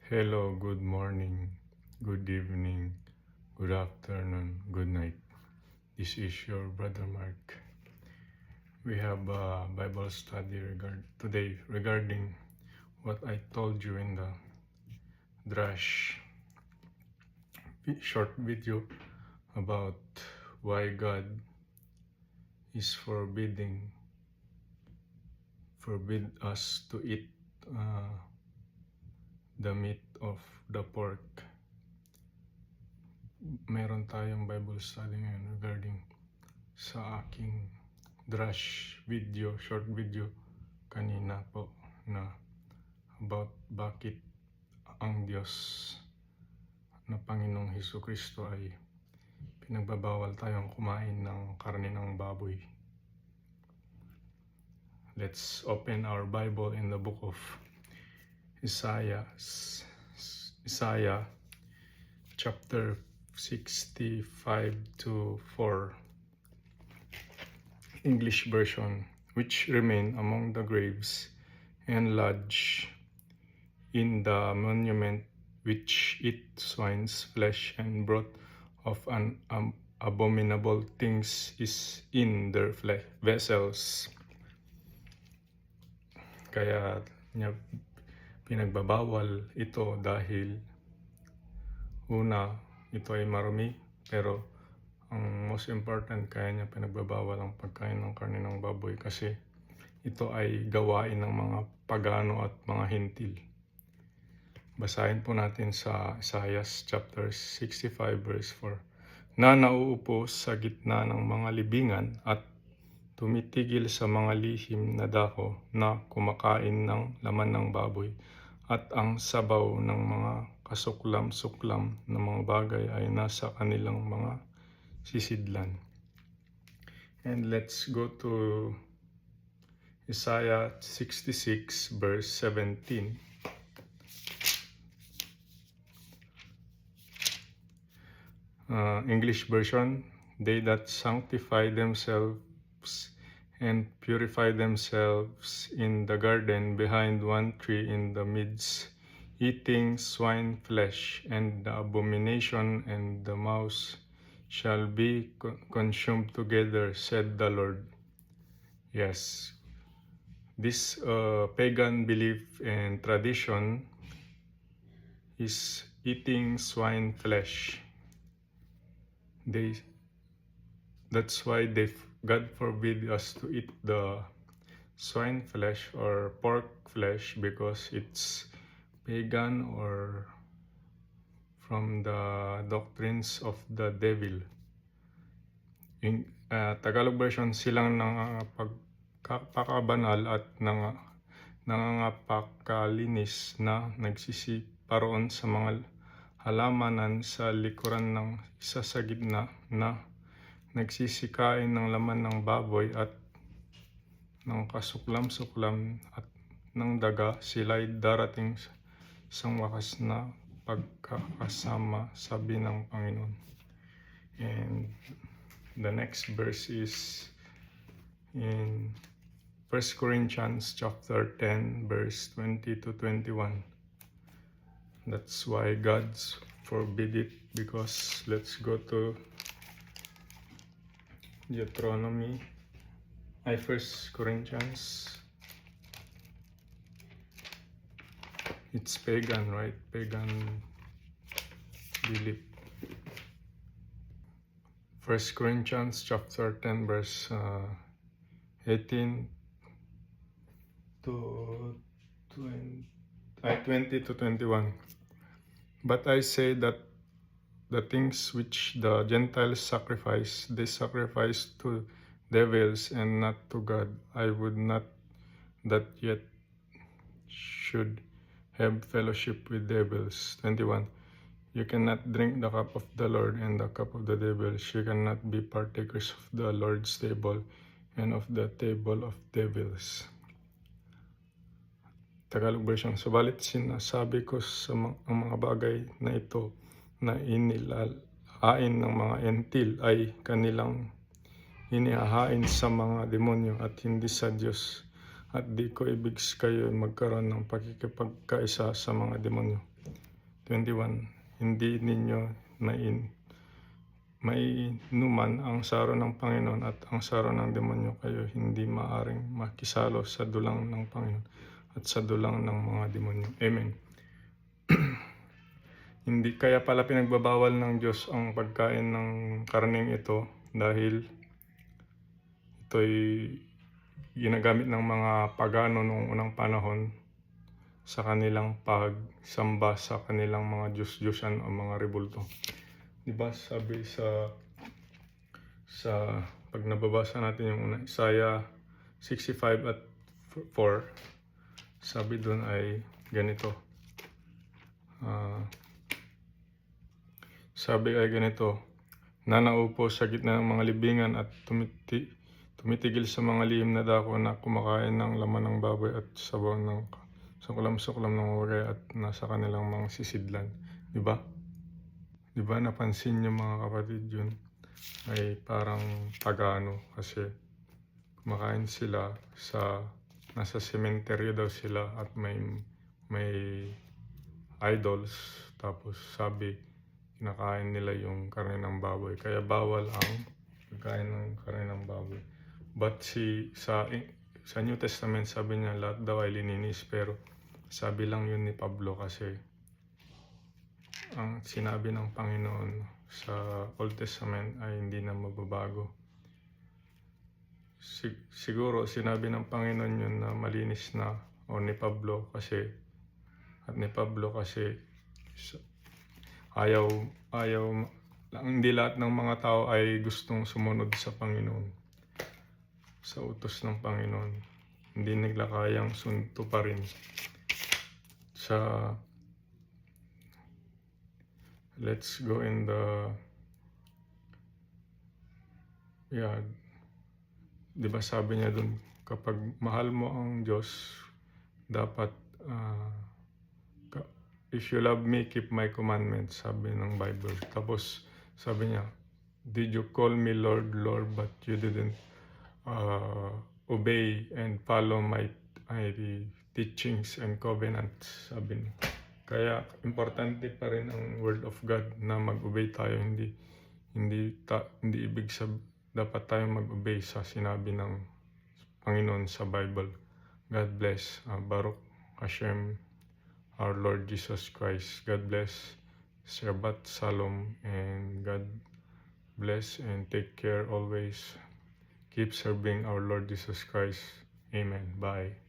Hello, good morning, good evening, good afternoon, good night. This is your brother Mark. We have a Bible study today regarding what I told you in the Drash short video about why God is forbid us to eat the meat of the pork. Meron tayong Bible study ngayon regarding sa aking short video kanina po na about bakit ang Diyos na Panginoong Hesukristo ay pinagbabawal tayong kumain ng karne ng baboy. Let's open our Bible in the book of Isaiah chapter 65 to 4, English version, which remain among the graves and lodge in the monument, which eat swine's flesh, and broth of an abominable things is in their vessels. Kaya niya pinagbabawal ito dahil una, ito ay marumi, pero ang most important, kaya niya pinagbabawal ang pagkain ng karne ng baboy kasi ito ay gawain ng mga pagano at mga hintil. Basahin po natin sa Isaiah chapter 65 verse 4. Na nauupo sa gitna ng mga libingan at tumitigil sa mga lihim na dako na kumakain ng laman ng baboy at ang sabaw ng mga kasuklam-suklam na mga bagay ay nasa kanilang mga sisidlan. And let's go to Isaiah 66 verse 17. English version, they that sanctify themselves and purify themselves in the garden behind one tree in the midst, eating swine flesh, and the abomination and the mouse shall be consumed together, said the Lord. Yes, this pagan belief and tradition is eating swine flesh. That's why God forbid us to eat the swine flesh or pork flesh, because it's pagan or from the doctrines of the devil. In Tagalog version, silang nangangapakabanal at nangangapakalinis na nagsisiparoon sa mga halamanan sa likuran ng isa sa gitna na nagsisikain ng laman ng baboy at ng kasuklam-suklam at ng daga. Sila'y darating sa isang wakas na pagkakasama, sabi ng Panginoon. And the next verse is in 1 Corinthians chapter 10 verse 20 to 21. That's why God forbid it, because let's go to Deuteronomy, 1 Corinthians. It's pagan, right? Pagan belief. 1 Corinthians chapter 10 verse 18 to 20 to 21. But I say that the things which the Gentiles sacrifice, they sacrifice to devils and not to God. I would not that yet should have fellowship with devils. 21. You cannot drink the cup of the Lord and the cup of the devils. You cannot be partakers of the Lord's table and of the table of devils. Tagalog version, subalit sinasabi ko sa mga bagay na ito na inilahain ng mga entil ay kanilang inihahain sa mga demonyo at hindi sa Diyos, at di ko ibig kayo magkaroon ng pakikipagkaisa sa mga demonyo. 21, hindi ninyo mainuman ang saro ng Panginoon at ang saro ng demonyo, kayo hindi maaring makisalo sa dulang ng Panginoon at sa dulang ng mga demonyo. Amen. Hindi kaya pala pinagbabawal ng Diyos ang pagkain ng karneng ito dahil ito'y ginagamit ng mga pagano noong unang panahon sa kanilang pagsamba sa kanilang mga Diyos-Diyosan o mga rebulto. Diba sabi sa pag nababasa natin yung una, Isaiah 65 at 4, sabi doon ay ganito. Sabi ay ganito, nanaupo sa gitna ng mga libingan at tumitigil sa mga lihim na dako na kumakain ng laman ng baboy at sabaw ng sukulam-sukulam ng wagay at nasa kanilang mga sisidlan. Diba? Diba napansin niyo mga kapatid yun? Ay parang pagano kasi kumakain sila nasa sementeryo daw sila at may idols, tapos sabi kinakain nila yung karne ng baboy, kaya bawal ang pagkain ng karne ng baboy. But sa New Testament sabi niya lahat daw ay lininis, pero sabi lang yun ni Pablo kasi ang sinabi ng Panginoon sa Old Testament ay hindi na mababago. Siguro sinabi ng Panginoon yun na malinis na, o ni Pablo kasi hindi lahat ng mga tao ay gustong sumunod sa Panginoon, sa utos ng Panginoon. Hindi nila kayang sunto pa rin let's go in the diba sabi niya dun, kapag mahal mo ang Diyos, dapat if you love me, keep my commandments, sabi ng Bible. Tapos sabi niya, did you call me Lord, Lord, but you didn't obey and follow my teachings and covenants, sabi niya. Kaya importante pa rin ang Word of God na mag-obey tayo. Hindi ibig dapat tayo mag-obey sa sinabi ng Panginoon sa Bible. God bless. Baruch Hashem, our Lord Jesus Christ. God bless. Shabbat Shalom, and God bless and take care always. Keep serving our Lord Jesus Christ. Amen. Bye.